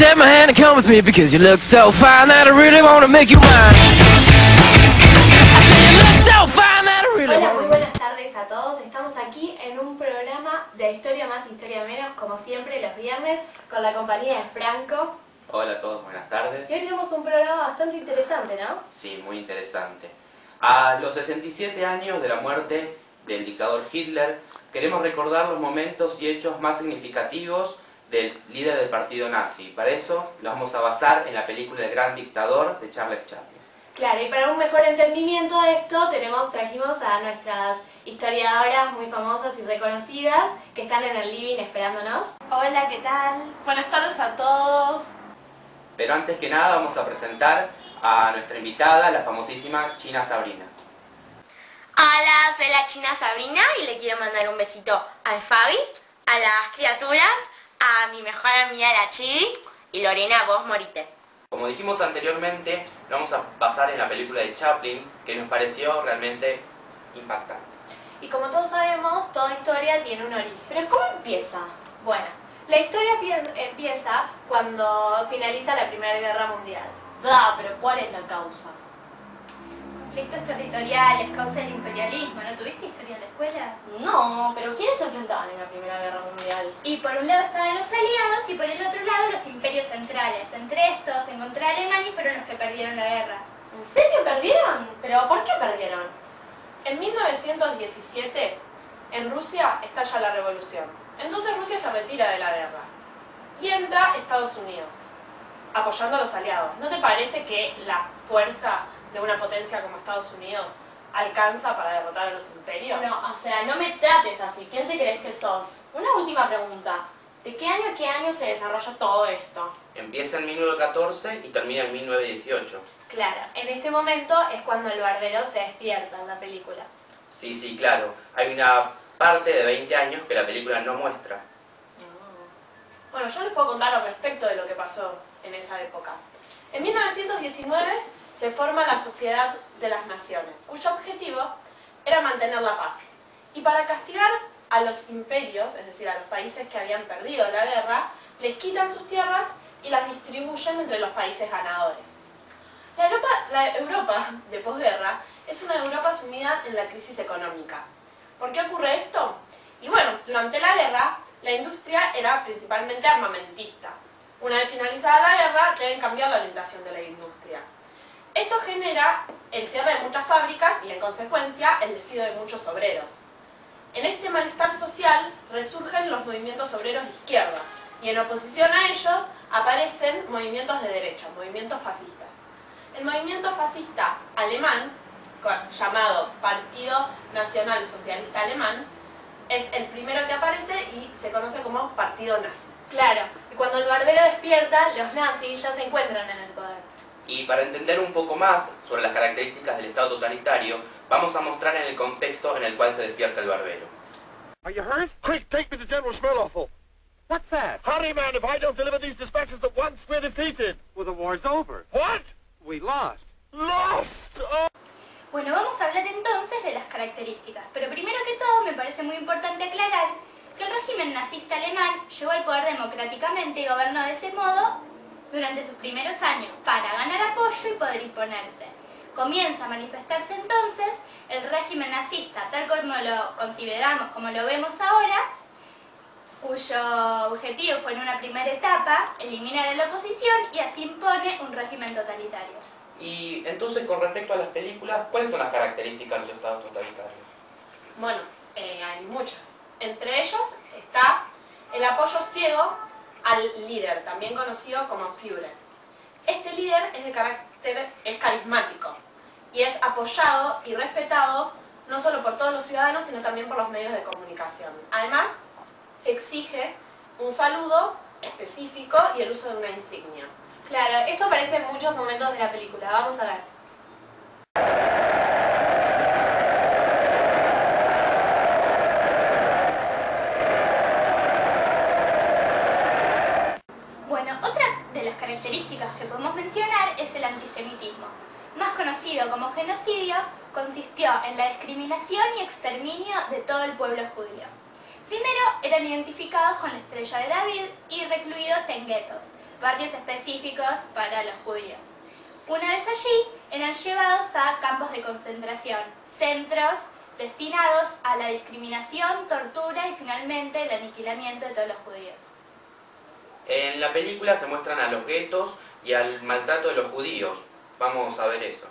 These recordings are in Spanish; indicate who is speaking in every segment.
Speaker 1: take my hand and come with me because you look so fine that I really want to make you mine. I say you look so fine that I really
Speaker 2: Hola,
Speaker 1: want
Speaker 2: muy
Speaker 1: to...
Speaker 2: buenas tardes a todos. Estamos aquí en un programa de Historia Más, Historia Menos, como siempre los viernes, con la compañía de Franco.
Speaker 3: Hola a todos, buenas tardes.
Speaker 2: Y hoy tenemos un programa bastante interesante, ¿no?
Speaker 3: Sí, muy interesante. A los 67 años de la muerte del dictador Hitler, queremos recordar los momentos y hechos más significativos del líder del partido nazi. Para eso nos vamos a basar en la película El Gran Dictador de Charles Chaplin.
Speaker 2: Claro, y para un mejor entendimiento de esto, trajimos a nuestras historiadoras muy famosas y reconocidas que están en el living esperándonos. Hola, ¿qué tal?
Speaker 4: Buenas tardes a todos.
Speaker 3: Pero antes que nada vamos a presentar a nuestra invitada, la famosísima China Sabrina.
Speaker 5: Hola, soy la China Sabrina y le quiero mandar un besito a Fabi, a las criaturas, a mi mejor amiga la Chibi y Lorena, vos morite.
Speaker 3: Como dijimos anteriormente, nos vamos a basar en la película de Chaplin, que nos pareció realmente impactante.
Speaker 2: Y como todos sabemos, toda historia tiene un origen. ¿Pero cómo empieza? Bueno, la historia empieza cuando finaliza la Primera Guerra Mundial.
Speaker 4: Pero ¿cuál es la causa?
Speaker 2: Conflictos territoriales, causa del imperialismo. ¿No tuviste historia en la escuela?
Speaker 4: No, pero ¿quiénes se enfrentaban en la Primera Guerra Mundial?
Speaker 2: Y por un lado estaban los aliados y por el otro lado los imperios centrales. Entre estos se encontró Alemania y fueron los que perdieron la guerra.
Speaker 4: ¿En serio perdieron? ¿Pero por qué perdieron?
Speaker 6: En 1917, en Rusia estalla la revolución. Entonces Rusia se retira de la guerra y entra Estados Unidos, apoyando a los aliados. ¿No te parece que la fuerza de una potencia como Estados Unidos alcanza para derrotar a los imperios?
Speaker 4: Bueno, o sea, no me trates así. ¿Quién te crees que sos? Una última pregunta. ¿De qué año a qué año se desarrolla todo esto?
Speaker 3: Empieza en 1914 y termina en 1918.
Speaker 2: Claro, en este momento es cuando el barbero se despierta en la película.
Speaker 3: Sí, claro. Hay una parte de 20 años que la película no muestra.
Speaker 6: Bueno, yo les puedo contar al respecto de lo que pasó en esa época. En 1919 se forma la Sociedad de las Naciones, cuyo objetivo era mantener la paz. Y para castigar a los imperios, es decir, a los países que habían perdido la guerra, les quitan sus tierras y las distribuyen entre los países ganadores. La Europa de posguerra es una Europa sumida en la crisis económica. ¿Por qué ocurre esto? Y bueno, durante la guerra, la industria era principalmente armamentista. Una vez finalizada la guerra, deben cambiar la orientación de la industria. Esto genera el cierre de muchas fábricas y, en consecuencia, el despido de muchos obreros. En este malestar social resurgen los movimientos obreros de izquierda y en oposición a ellos aparecen movimientos de derecha, movimientos fascistas. El movimiento fascista alemán, llamado Partido Nacional Socialista Alemán, es el primero que aparece y se conoce como Partido Nazi.
Speaker 2: Claro, y cuando el barbero despierta, los nazis ya se encuentran en el poder.
Speaker 3: Y para entender un poco más sobre las características del Estado totalitario, vamos a mostrar en el contexto en el cual se despierta el barbero.
Speaker 7: Are you hurt? Quick, take me to General Smirnoffel.
Speaker 8: What's that?
Speaker 7: Hurry, man, if I don't deliver these dispatches at once, we're defeated.
Speaker 8: Well, the war's over.
Speaker 7: What?
Speaker 8: We lost.
Speaker 7: Lost! Oh.
Speaker 2: Bueno, vamos a hablar entonces de las características, pero primero que todo me parece muy importante aclarar que el régimen nazista alemán llegó al poder democráticamente y gobernó de ese modo durante sus primeros años para ganar apoyo y poder imponerse. Comienza a manifestarse entonces el régimen nazista tal como lo consideramos, como lo vemos ahora, cuyo objetivo fue en una primera etapa eliminar a la oposición y así impone un régimen totalitario.
Speaker 3: Y entonces, con respecto a las películas, ¿cuáles son las características de los estados totalitarios?
Speaker 6: Bueno, hay muchas. Entre ellos está el apoyo ciego al líder, también conocido como Führer. Este líder es carismático y es apoyado y respetado no solo por todos los ciudadanos, sino también por los medios de comunicación. Además, exige un saludo específico y el uso de una insignia.
Speaker 2: Claro, esto aparece en muchos momentos de la película. Vamos a ver. Bueno, otra de las características que podemos mencionar es el antisemitismo. Más conocido como genocidio, consistió en la discriminación y exterminio de todo el pueblo judío. Primero eran identificados con la estrella de David y recluidos en guetos. barrios específicos para los judíos. Una vez allí, eran llevados a campos de concentración, centros destinados a la discriminación, tortura y finalmente el aniquilamiento de todos los judíos.
Speaker 3: En la película se muestran a los guetos y al maltrato de los judíos. Vamos a ver eso.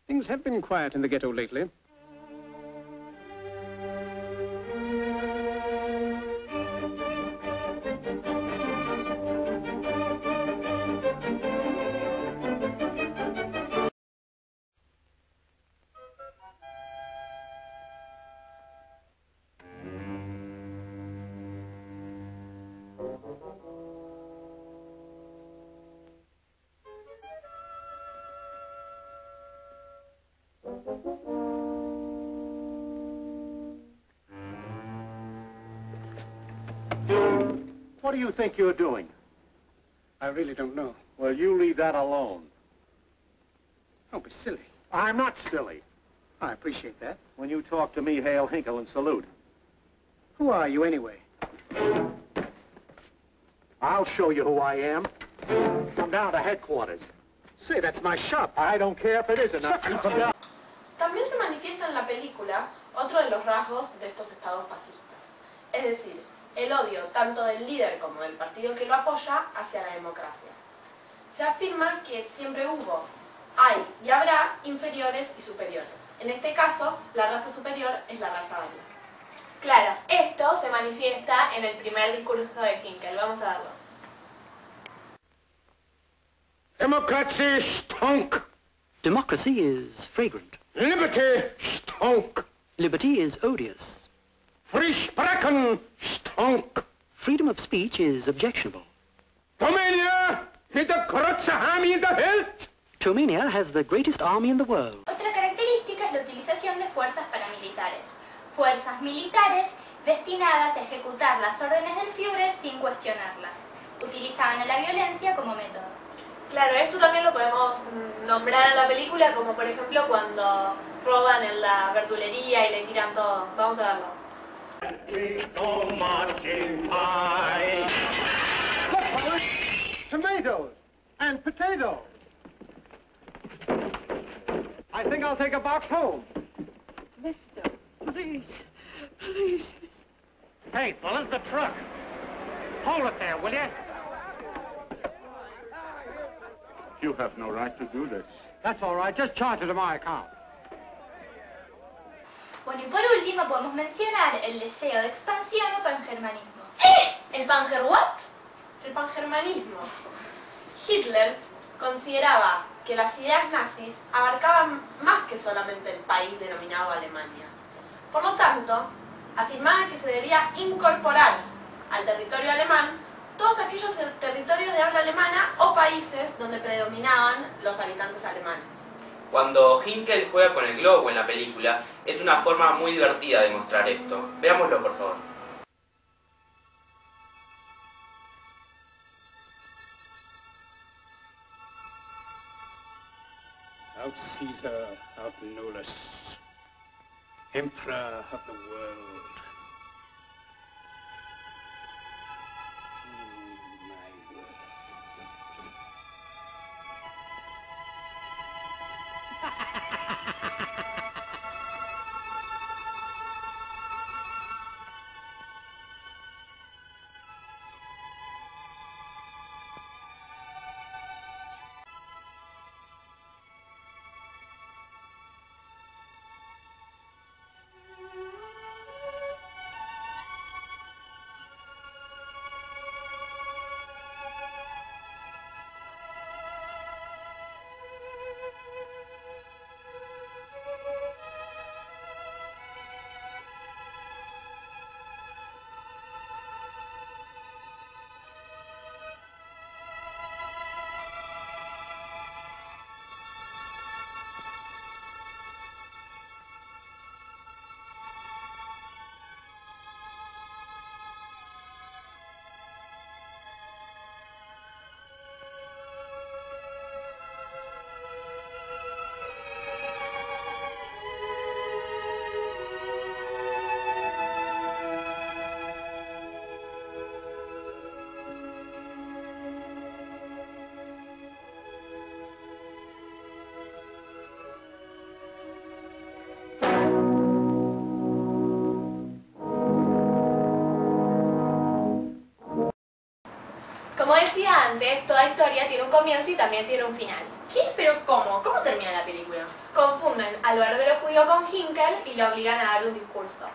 Speaker 8: Things have been quiet in the ghetto lately.
Speaker 7: What do you think you're doing?
Speaker 8: I really don't know.
Speaker 7: Well, you leave that alone.
Speaker 8: Don't be silly.
Speaker 7: I'm not silly.
Speaker 8: I appreciate that.
Speaker 7: When you talk to me, hail Hinkle and salute.
Speaker 8: Who are you anyway?
Speaker 7: I'll show you who I am. Come down to headquarters.
Speaker 8: Say, that's my shop.
Speaker 7: I don't care if it isn't. Now, you come down.
Speaker 6: También se manifiesta en la película otro de los rasgos de estos estados fascistas, es decir, el odio tanto del líder como del partido que lo apoya hacia la democracia. Se afirma que siempre hubo, hay y habrá inferiores y superiores. En este caso, la raza superior es la raza aria.
Speaker 4: Claro, esto se manifiesta en el primer discurso de Hinkel. Vamos a verlo.
Speaker 7: Democracy stunk.
Speaker 9: Democracy is fragrant.
Speaker 7: Liberty stunk.
Speaker 9: Liberty is odious.
Speaker 7: Free sprechen stunk.
Speaker 9: Freedom of speech is objectionable.
Speaker 7: Romania mit der größte Army in der Welt.
Speaker 9: Romania has the greatest army in the world.
Speaker 2: Otra característica es la utilización de fuerzas paramilitares. Fuerzas militares destinadas a ejecutar las órdenes del Führer sin cuestionarlas. Utilizaban a la violencia como método.
Speaker 6: Claro, esto también lo podemos nombrar en la película, como por ejemplo cuando roban en la verdulería y le tiran todo. Vamos a verlo.
Speaker 7: So much in pie. Look, fellas, tomatoes and potatoes. I think I'll take a box home.
Speaker 10: Mister, please, please, mister.
Speaker 7: Hey, fellas, the truck. Hold it there, will you? You have no right to do this. That's all right. Just charge it to my account.
Speaker 2: Bueno, y por último podemos mencionar el deseo de expansión o pangermanismo.
Speaker 6: ¿El Panzer what? El pangermanismo. Hitler consideraba que las ideas nazis abarcaban más que solamente el país denominado Alemania. Por lo tanto, afirmaba que se debía incorporar al territorio alemán todos aquellos territorios de habla alemana o países donde predominaban los habitantes alemanes.
Speaker 3: Cuando Hinkel juega con el globo en la película, es una forma muy divertida de mostrar esto. Veámoslo, por favor.
Speaker 8: Out Caesar, out Nolus, Emperor of the world. My word.
Speaker 6: Como decía antes, toda historia tiene un comienzo y también tiene un final.
Speaker 4: ¿Qué? ¿Pero cómo? ¿Cómo termina la película?
Speaker 6: Confunden al barbero judío con Hinkel y le obligan a dar un discurso.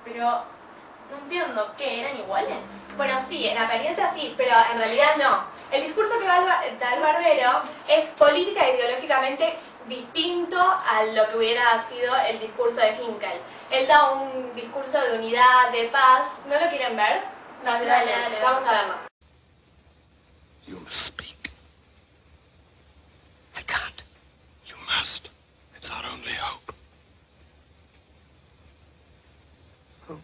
Speaker 4: Pero no entiendo, ¿qué? ¿Eran iguales?
Speaker 6: Bueno, sí, en apariencia sí, pero en realidad no. El discurso que da el barbero es política e ideológicamente distinto a lo que hubiera sido el discurso de Hinkel. Él da un discurso de unidad, de paz. ¿No lo quieren ver?
Speaker 4: Dale,
Speaker 6: Vamos a verlo.
Speaker 11: You must speak. I can't. You must. It's our only hope. Hope.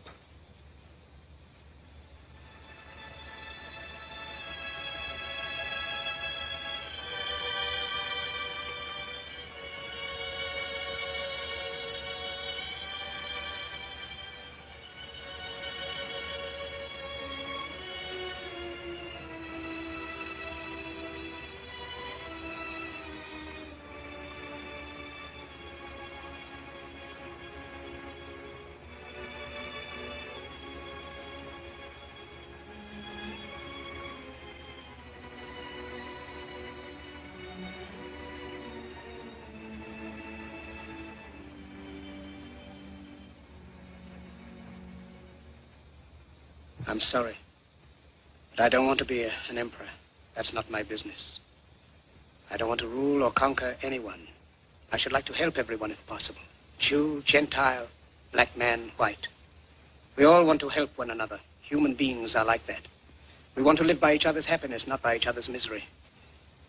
Speaker 11: I'm sorry, but I don't want to be an emperor. That's not my business. I don't want to rule or conquer anyone. I should like to help everyone if possible. Jew, Gentile, black man, white. We all want to help one another. Human beings are like that. We want to live by each other's happiness, not by each other's misery.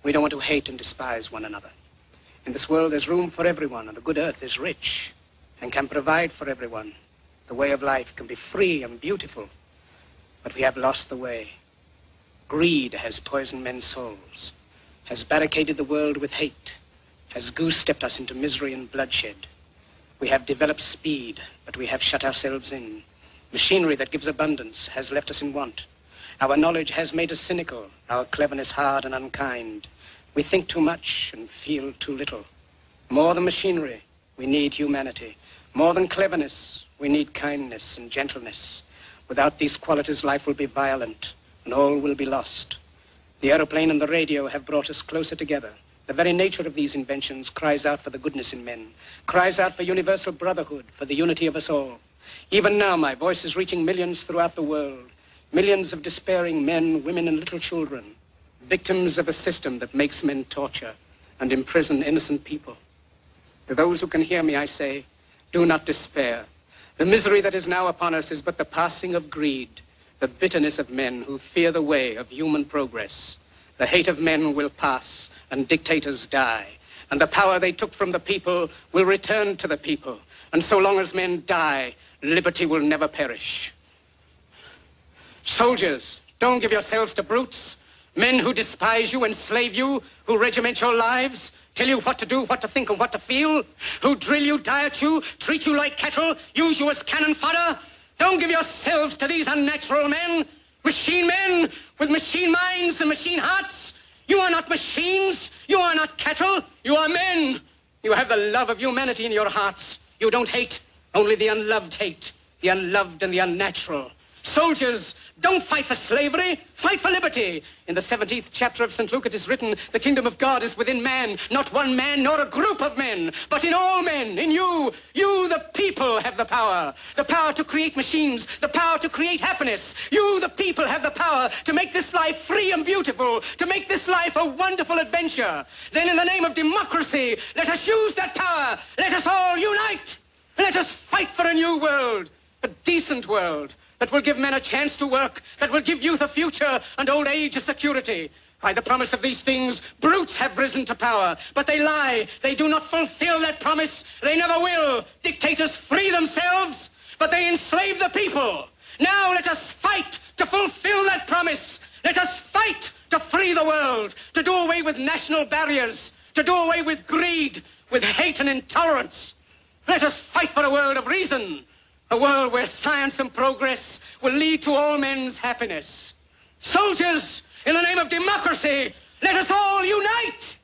Speaker 11: We don't want to hate and despise one another. In this world, there's room for everyone, and the good earth is rich and can provide for everyone. The way of life can be free and beautiful. But we have lost the way. Greed has poisoned men's souls, has barricaded the world with hate, has goose-stepped us into misery and bloodshed. We have developed speed, but we have shut ourselves in. Machinery that gives abundance has left us in want. Our knowledge has made us cynical, our cleverness hard and unkind. We think too much and feel too little. More than machinery, we need humanity. More than cleverness, we need kindness and gentleness. Without these qualities, life will be violent, and all will be lost. The aeroplane and the radio have brought us closer together. The very nature of these inventions cries out for the goodness in men, cries out for universal brotherhood, for the unity of us all. Even now, my voice is reaching millions throughout the world, millions of despairing men, women, and little children, victims of a system that makes men torture and imprison innocent people. To those who can hear me, I say, do not despair. The misery that is now upon us is but the passing of greed, the bitterness of men who fear the way of human progress. The hate of men will pass, and dictators die, and the power they took from the people will return to the people. And so long as men die, liberty will never perish. Soldiers, don't give yourselves to brutes, men who despise you, enslave you, who regiment your lives, tell you what to do, what to think, and what to feel, who drill you, diet you, treat you like cattle, use you as cannon fodder. Don't give yourselves to these unnatural men with machine minds and machine hearts. You are not machines. You are not cattle. You are men. You have the love of humanity in your hearts. You don't hate. Only the unloved hate. The unloved and the unnatural. Soldiers, don't fight for slavery, fight for liberty. In the 17th chapter of St. Luke it is written, the kingdom of God is within man, not one man nor a group of men, but in all men, in you. You, the people, have the power to create machines, the power to create happiness. You, the people, have the power to make this life free and beautiful, to make this life a wonderful adventure. Then in the name of democracy, let us use that power. Let us all unite. Let us fight for a new world, a decent world, that will give men a chance to work, that will give youth a future and old age a security. By the promise of these things, brutes have risen to power, but they lie. They do not fulfill that promise. They never will. Dictators free themselves, but they enslave the people. Now let us fight to fulfill that promise. Let us fight to free the world, to do away with national barriers, to do away with greed, with hate and intolerance. Let us fight for a world of reason, a world where science and progress will lead to all men's happiness. Soldiers, in the name of democracy, let us all unite!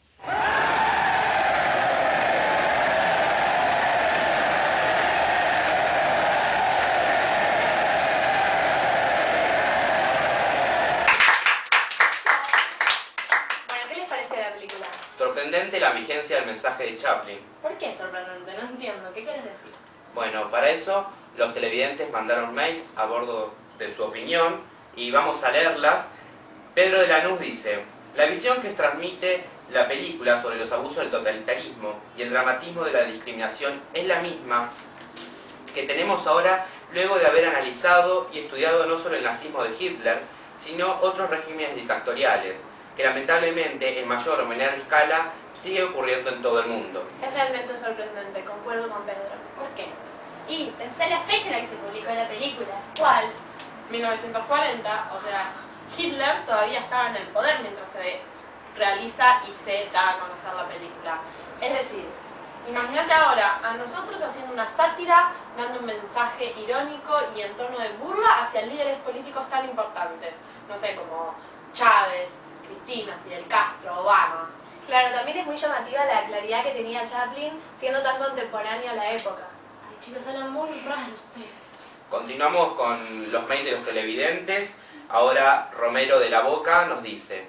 Speaker 3: sorprendente la vigencia del mensaje de Chaplin.
Speaker 4: ¿Por qué es sorprendente? No entiendo. ¿Qué quieres decir?
Speaker 3: Bueno, para eso los televidentes mandaron mail a bordo de su opinión y vamos a leerlas. Pedro de Lanús dice: la visión que transmite la película sobre los abusos del totalitarismo y el dramatismo de la discriminación es la misma que tenemos ahora luego de haber analizado y estudiado no solo el nazismo de Hitler, sino otros regímenes dictatoriales, que lamentablemente en mayor o menor escala sigue ocurriendo en todo el mundo.
Speaker 6: Es realmente sorprendente, concuerdo con Pedro.
Speaker 4: ¿Por qué?
Speaker 2: Y pensá la fecha en la que se publicó la película.
Speaker 6: ¿Cuál? 1940, o sea, Hitler todavía estaba en el poder mientras se realiza y se da a conocer la película. Es decir, imagínate ahora a nosotros haciendo una sátira, dando un mensaje irónico y en tono de burla hacia líderes políticos tan importantes, no sé, como Chávez, Cristina, Fidel Castro, Obama.
Speaker 12: Claro, también es muy llamativa la claridad que tenía Chaplin siendo tan contemporáneo a la época.
Speaker 4: Ay, chicos, hablan muy raro ustedes.
Speaker 3: Continuamos con los mails de los televidentes. Ahora Romero de la Boca nos dice: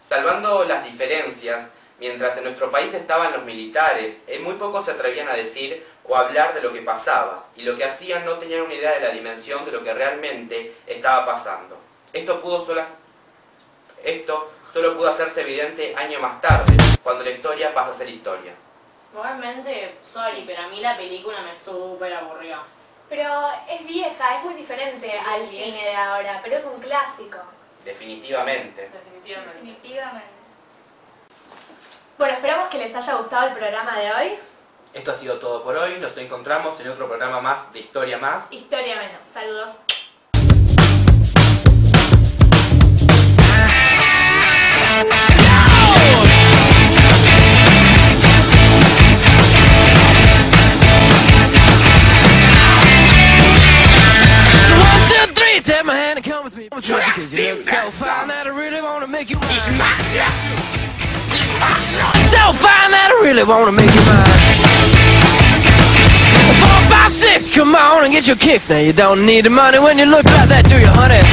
Speaker 3: salvando las diferencias, mientras en nuestro país estaban los militares, muy pocos se atrevían a decir o hablar de lo que pasaba, y lo que hacían no tenían una idea de la dimensión de lo que realmente estaba pasando. Esto solo pudo hacerse evidente años más tarde, cuando la historia pasa a ser historia.
Speaker 4: Igualmente, sorry, pero a mí la película me súper aburrió.
Speaker 12: Pero es vieja, es muy diferente
Speaker 4: Sí,
Speaker 12: al
Speaker 4: es vieja.
Speaker 12: cine de ahora, pero es un clásico.
Speaker 3: Definitivamente.
Speaker 2: Definitivamente.
Speaker 12: Bueno, esperamos que les haya gustado el programa de hoy.
Speaker 3: Esto ha sido todo por hoy. Nos encontramos en otro programa más de Historia Más.
Speaker 12: Historia menos. Saludos.
Speaker 1: Take my hand and come with me. Because you look so fine that I really wanna make you mine. So fine that I really wanna make you mine. 4, 5, 6, come on and get your kicks. Now you don't need the money when you look like that, do you, honey?